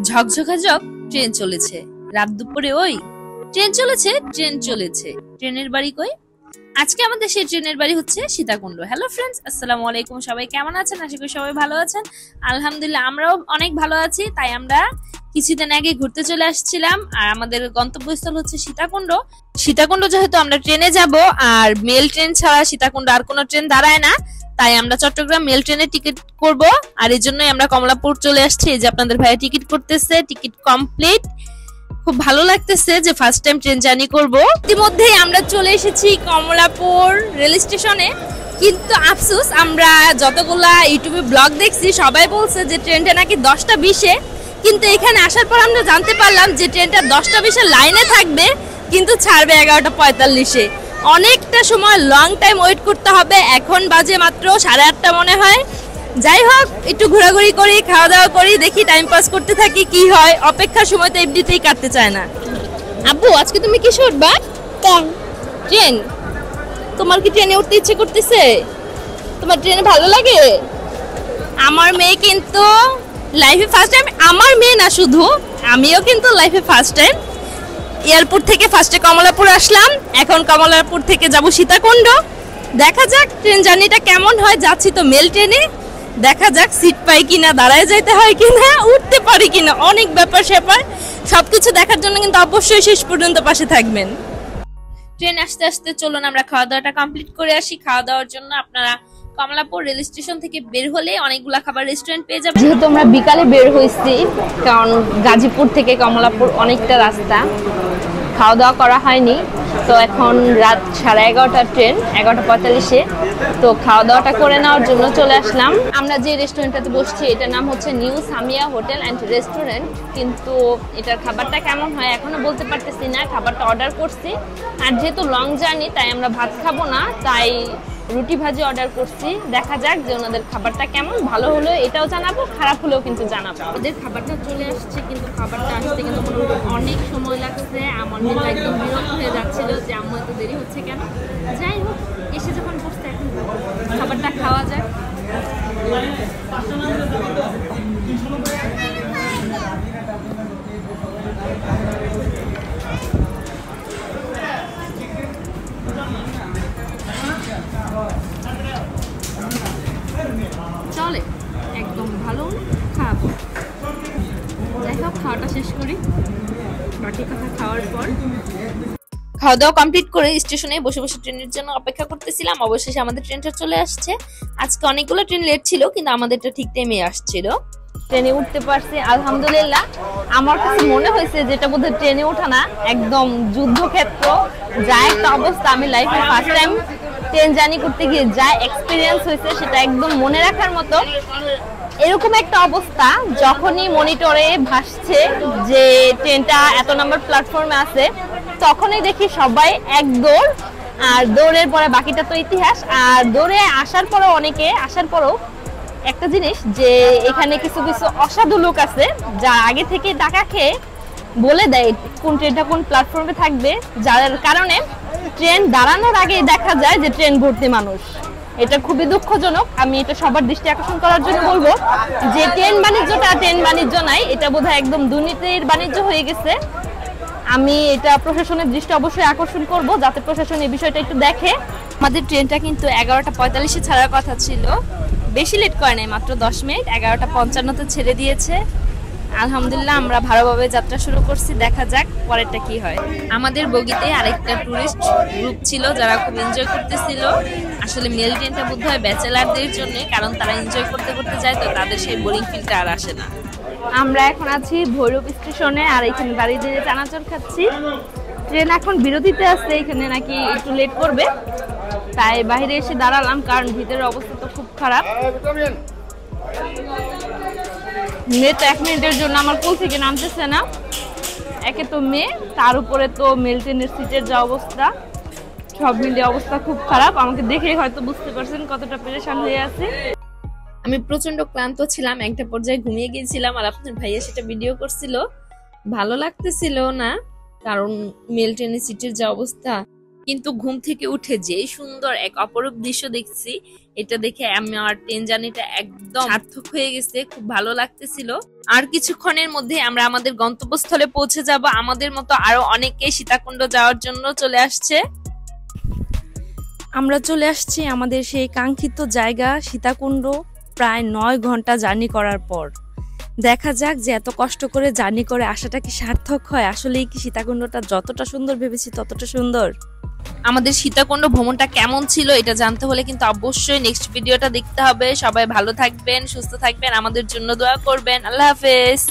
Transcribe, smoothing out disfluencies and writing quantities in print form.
ঝকঝকাঝক train চলেছে, রাত দুপুরে ওই ট্রেন চলেছে, ট্রেন চলেছে, ট্রেনের বাড়ি কই? আজকে আমাদের সেই ট্রেনের বাড়ি হচ্ছে সীতাকুণ্ড। হ্যালো ফ্রেন্ডস, আসসালামু আলাইকুম। সবাই কেমন আছেন? আশা করি সবাই ভালো আছেন। আলহামদুলিল্লাহ আমরাও অনেক ভালো আছি। তাই আমরা কিছুদিন আগে ঘুরতে চলে আসছিলাম, আর আমাদের গন্তব্যস্থল হচ্ছে সীতাকুণ্ড। সীতাকুণ্ড যেহেতু আমরা ট্রেনে যাব, আর মেল ট্রেন ছাড়া সীতাকুণ্ড আর কোনো ট্রেন দাঁড়ায় না, তাই আমরা চট্টগ্রাম মেল ট্রেনে টিকিট করব। আর এই জন্যই আমরা কমলাপুর চলে আসছি। এই যে আপনাদের ভাইয়া টিকিট করতেছে, টিকিট কমপ্লিট। খুব ভালো লাগতেছে যে ফার্স্ট টাইম ট্রেন জার্নি করব। ইতিমধ্যেই আমরা চলে এসেছি কমলাপুর রেল স্টেশনে, কিন্তু আফসোস আমরা যতগুলা ইউটিউবে ব্লগ দেখছি সবাই বলছে যে ট্রেনটা নাকি 10টা 20-এ, কিন্তু এখানে আসার পর আমরা জানতে পারলাম যে ট্রেনটা 10টা 20-এ লাইনে থাকবে, কিন্তু ছাড়বে 11টা 45-এ। অনেকটা সময় লং টাইম ওয়েট করতে হবে। এখন বাজে মাত্র 8:30 মনে হয়। যাই হোক, একটু ঘোরাঘুরি করি, খাওয়া দাওয়া করি, দেখি টাইম পাস করতে থাকি কি হয়। অপেক্ষার সময় তো এমনিতেই কাটতে চায় না। আব্বু, আজকে তুমি কিসে উঠবা? ট্রেন। তোমার কি ট্রেনে উঠতে ইচ্ছে করতেছে? তোমার ট্রেনে ভালো লাগে? আমার মেয়ে কিন্তু লাইফে ফার্স্ট টাইম, আমার মেয়ে না শুধু, আমিও কিন্তু লাইফে ফার্স্ট টাইম এয়ারপোর্ট থেকে ফার্স্টে কমলাপুর আসলাম। এখন কমলাপুর থেকে যাব সীতাকুণ্ড। দেখা যাক ট্রেন জার্নিটা কেমন হয়। যাচ্ছি তো মেল ট্রেনে, দেখা যাক সিট পাই কিনা, দাঁড়ায় যাইতে হয় কিনা, উঠতে পারি কিনা, অনেক ব্যাপার স্যাপার। সবকিছু দেখার জন্য কিন্তু অবশ্যই শেষ পর্যন্ত পাশে থাকবেন। ট্রেন আসতে আসতে চলুন আমরা খাওয়া দাওয়াটা কমপ্লিট করে আসি। খাওয়া দাওয়ার জন্য আপনারা কমলাপুর রেল স্টেশন থেকে বের হলে অনেকগুলা খাবার রেস্টুরেন্ট পেয়ে যাবেন। যেহেতু আমরা বিকালে বের হয়েছি, কারণ গাজীপুর থেকে কমলাপুর অনেকটা রাস্তা, খাওয়া দাওয়া করা হয়নি। তো এখন রাত 11:30 ট্রেন, 11টা 45-এ। তো খাওয়া দাওয়াটা করে নেওয়ার জন্য চলে আসলাম। আমরা যে রেস্টুরেন্টটাতে বসছি এটার নাম হচ্ছে new Samia hotel and restaurant. কিন্তু এটার খাবারটা কেমন হয় এখনো বলতে পারতেছি না। খাবারটা অর্ডার করছি, আর যেহেতু লং জার্নি তাই আমরা ভাত খাবো না, তাই রুটি ভাজি অর্ডার করছি। দেখা যাক যে ওনাদের খাবারটা কেমন। ভালো হলো এটাও জানাবো, খারাপ হলেও কিন্তু জানাবো। ওদের খাবারটা চলে আসছে, কিন্তু খাবারটা আসতে কিন্তু অনেক সময় লাগছে। আমার কিন্তু একদম বিরক্ত হয়ে যাচ্ছিল যে আম্মু এত দেরি হচ্ছে কেন। যাই হোক, এসে যখন বসতে এখন খাবারটা খাওয়া যায়। চলে, একদম ভালো খাবো। যাই হোক, খাওয়াটা শেষ করি, বাকি কথা খাওয়ার পর। খাওয়া দাওয়া কমপ্লিট করে স্টেশনে বসে বসে ট্রেনের জন্য অপেক্ষা করতেছিলাম। অবশেষে আমাদের ট্রেনটা চলে আসছে। আজকে অনেকগুলো ট্রেন লেট ছিল, কিন্তু আমাদেরটা ঠিক টাইমে আসছিল। ট্রেনে উঠতে পারছি আলহামদুলিল্লাহ। আমার কাছে মনে হয়েছে যেটা বোধহয় ট্রেনে ওঠা না, একদম যুদ্ধক্ষেত্র। যা একটা অবস্থা, আমি লাইফে ফার্স্ট টাইম ট্রেন জার্নি করতে গিয়ে যা এক্সপিরিয়েন্স হয়েছে সেটা একদম মনে রাখার মতো। এরকম একটা অবস্থা যখনই মনিটরে ভাসছে যে ট্রেনটা এত নম্বর প্ল্যাটফর্মে আছে, তখনই দেখি সবাই এক দৌড়, আর দৌড়ের পরে বাকিটা তো ইতিহাস। আর দৌড়ে আসার পরও অনেকে আসার পরও একটা জিনিস, যে এখানে কিছু কিছু অসাধু লোক আছে যা আগে থেকে টাকা খেয়ে বলে দেয় কোন ট্রেনটা কোন প্ল্যাটফর্মে থাকবে, যার কারণে ট্রেন দাঁড়ানোর আগে দেখা যায় যে ট্রেন ভর্তি মানুষ। এটা খুবই দুঃখজনক। আমি এটা সবার দৃষ্টি আকর্ষণ করার জন্য বলবো যে ট্রেন বাণিজ্যটা ট্রেন বাণিজ্য নাই, এটা বোধহয় একদম দুর্নীতির বাণিজ্য হয়ে গেছে। আমি এটা প্রশাসনের দৃষ্টি অবশ্যই আকর্ষণ করব, যাতে প্রশাসন এই বিষয়টা একটু দেখে। আমাদের ট্রেনটা কিন্তু 11টা 45-এ ছাড়ার কথা ছিল, বেশি লেট করে নাই, মাত্র 10 মিনিট। 11টা 55-তে ছেড়ে দিয়েছে। আলহামদুলিল্লাহ আমরা ভালোভাবে যাত্রা শুরু করছি। দেখা যাক পরেরটা কি হয়। আমাদের বগিতে আরেকটা টুরিস্ট গ্রুপ ছিল যারা খুব এনজয় করতেছিল। আসলে মেল ট্রেনটা বোধহয় ব্যাচেলারদের জন্য, কারণ তারা এনজয় করতে করতে যায়, তো তাদের সেই বোরিং ফিলটা আর আসে না। আমরা এখন আছি ভৈরব স্টেশনে, আর এখানে দাঁড়িয়ে দাঁড়িয়ে চানাচুর খাচ্ছি। ট্রেন এখন বিরতিতে আসছে, এখানে নাকি একটু লেট করবে, তাই বাইরে এসে দাঁড়ালাম, কারণ ভিতরের অবস্থা তো খুব খারাপ। মেয়ে তো 1 মিনিটের জন্য আমার কোল থেকে নামতেছে না। একে তো মেয়ে, তার উপরে তো মেল ট্রেনের সিটের যা অবস্থা, সব মিলিয়ে অবস্থা খুব খারাপ। আমাকে দেখেই হয়তো বুঝতে পারছেন কতটা পেরেশান হয়ে আছে। আমি প্রচন্ড ক্লান্ত ছিলাম, একটা পর্যায়ে ঘুমিয়ে গিয়েছিলাম, আর আপনার ভাইয়া সেটা ভিডিও করছিল। ভালো লাগতেছিল না, কারণ মেল ট্রেনের সিটের যা অবস্থা। কিন্তু ঘুম থেকে উঠে যে সুন্দর এক অপরূপ দৃশ্য দেখছি, এটা দেখে আমার ট্রেন জার্নিটা একদম সার্থক হয়ে গেছে, খুব ভালো লাগতেছিল। আর কিছুক্ষণের মধ্যে আমরা আমাদের গন্তব্যস্থলে পৌঁছে যাব। আমাদের মতো আরো অনেকে সীতাকুণ্ড যাওয়ার জন্য চলে আসছে। আমরা চলে আসছি আমাদের সেই কাঙ্ক্ষিত জায়গা সীতাকুণ্ড, প্রায় 9 ঘন্টা জার্নি করার পর। দেখা যাক যে এত কষ্ট করে জার্নি করে আসাটা কি সার্থক হয়, আসলেই কি সীতাকুণ্ডটা যতটা সুন্দর ভেবেছি ততটা সুন্দর। আমাদের সীতাকুণ্ড ভ্রমণটা কেমন ছিল এটা জানতে হলে কিন্তু অবশ্যই নেক্সট ভিডিওটা দেখতে হবে। সবাই ভালো থাকবেন, সুস্থ থাকবেন, আমাদের জন্য দোয়া করবেন। আল্লাহ হাফেজ।